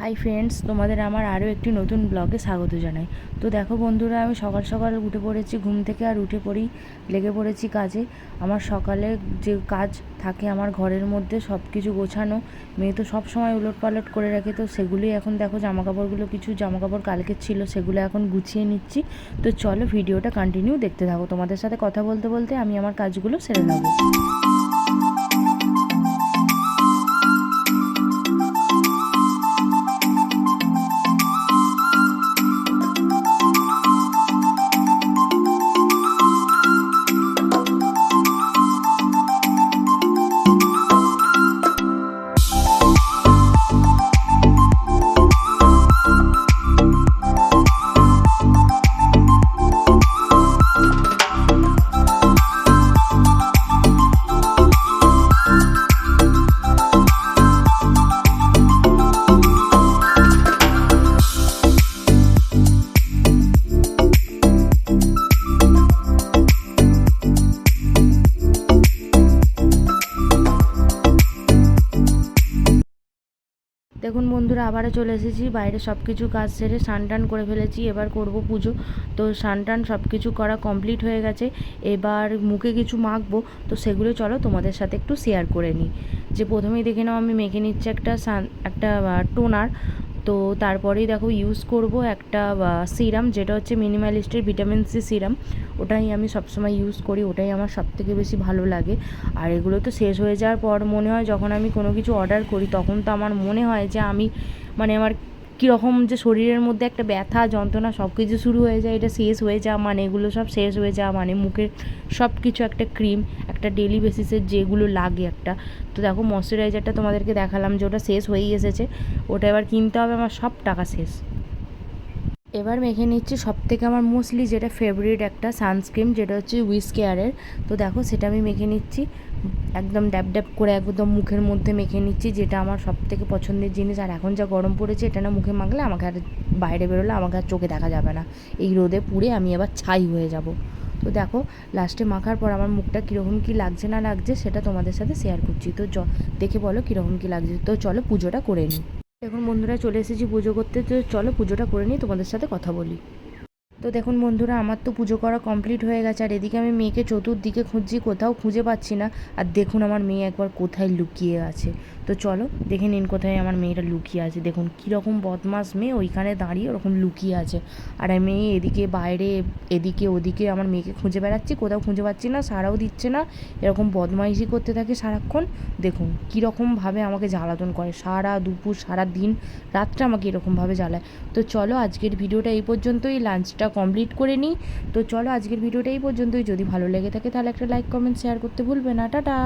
Hi friends, তোমাদের আমার আরও একটি নতুন ব্লগে স্বাগত জানাই। তো দেখো বন্ধুরা, আমি সকাল সকাল উঠে পড়েছি ঘুম থেকে, আর উঠে পড়েই লেগে পড়েছি কাজে। আমার সকালে যে কাজ থাকে আমার ঘরের মধ্যে সব কিছু গোছানো। মেয়ে তো সব সময় উলটপালট করে রাখে, তো সেগুলোই এখন দেখো জামাকাপড়গুলো, কিছু জামাকাপড় কালকে ছিল সেগুলো এখন গুছিয়ে নিচ্ছি। তো চলো ভিডিওটা কন্টিনিউ দেখতে থাকো, তোমাদের সাথে কথা বলতে বলতে আমি আমার কাজগুলো সেরে নেবো। দেখুন বন্ধুরা, আবারও চলে এসেছি বাইরে, সব কিছু কাজ সেরে স্নান টান করে ফেলেছি। এবার করব পুজো। তো স্নান টান সব কিছু করা কমপ্লিট হয়ে গেছে। এবার মুখে কিছু মাখবো, তো সেগুলো চলো তোমাদের সাথে একটু শেয়ার করে নিই। যে প্রথমেই দেখে নাও আমি মেখে নিচ্ছি একটা টোনার। তো তারপরেই দেখো ইউজ করব একটা সিরাম, যেটা হচ্ছে মিনিমালিস্টের ভিটামিন সি সিরাম। ওটাই আমি সবসময় ইউজ করি, ওটাই আমার সবথেকে বেশি ভালো লাগে। আর এগুলো তো শেষ হয়ে যাওয়ার পর মনে হয়, যখন আমি কোনো কিছু অর্ডার করি তখন তো আমার মনে হয় যে আমি আমার কীরকম যে শরীরের মধ্যে একটা ব্যথা যন্ত্রণা সব কিছু শুরু হয়ে যায়। এটা শেষ হয়ে যাওয়া মানে, এগুলো সব শেষ হয়ে যাওয়া মানে মুখের সব কিছু একটা ক্রিম, একটা ডেলি বেসিসের যেগুলো লাগে একটা। তো দেখো ময়শ্চারাইজারটা তোমাদেরকে দেখালাম যে ওটা শেষ হয়েই এসেছে, ওটা এবার কিনতে হবে, আমার সব টাকা শেষ। এবার মেখে নিচ্ছি সবথেকে আমার মোস্টলি যেটা ফেভারিট একটা সানস্ক্রিন, যেটা হচ্ছে উইশ কেয়ারের। তো দেখো সেটা আমি মেখে নিচ্ছি একদম ড্যাব ড্যাব করে, একদম মুখের মধ্যে মেখে নিচ্ছি, যেটা আমার সবথেকে পছন্দের জিনিস। আর এখন যা গরম পড়েছে, এটা না মুখে মাখলে আমাকে আর বাইরে বেরোলে আমাকে আর চোখে দেখা যাবে না, এই রোদে পুড়ে আমি এবার ছাই হয়ে যাব। তো দেখো লাস্টে মাখার পর আমার মুখটা কীরকম কী লাগছে না লাগছে সেটা তোমাদের সাথে শেয়ার করছি। তো দেখে বলো কীরকম কী লাগছে। তো চলো পুজোটা করে নিই। এখন বন্ধুরা চলে এসেছি পুজো করতে, তো চলো পুজোটা করে নিই, তোমাদের সাথে কথা বলি। তো দেখুন বন্ধুরা, আমার তো পুজো করা কমপ্লিট হয়ে গেছে, আর এদিকে আমি মেয়েকে চতুর্দিকে খুঁজছি, কোথাও খুঁজে পাচ্ছি না। আর দেখুন আমার মেয়ে একবার কোথায় লুকিয়ে আছে। তো চলো দেখে নিন কোথায় আমার মেয়েটা লুকিয়ে আছে। দেখুন কীরকম বদমাস মেয়ে, ওইখানে দাঁড়িয়ে ওরকম লুকিয়ে আছে। আর আমি এদিকে বাইরে এদিকে ওদিকে আমার মেয়েকে খুঁজে বেড়াচ্ছি, কোথাও খুঁজে পাচ্ছি না, সারাও দিচ্ছে না, এরকম বদমাইশি করতে থাকে সারাক্ষণ। দেখুন কীরকমভাবে আমাকে জ্বালাতন করে, সারা দুপুর সারা দিন রাতটা আমাকে এরকমভাবে জ্বালায়। তো চলো আজকের ভিডিওটা এই পর্যন্তই, লাঞ্চটা কমপ্লিট করে নিই। তো চলো আজকের ভিডিওটা এই পর্যন্তই, যদি ভালো লেগে থাকে তাহলে একটা লাইক কমেন্ট শেয়ার করতে ভুলবে না। টাটা।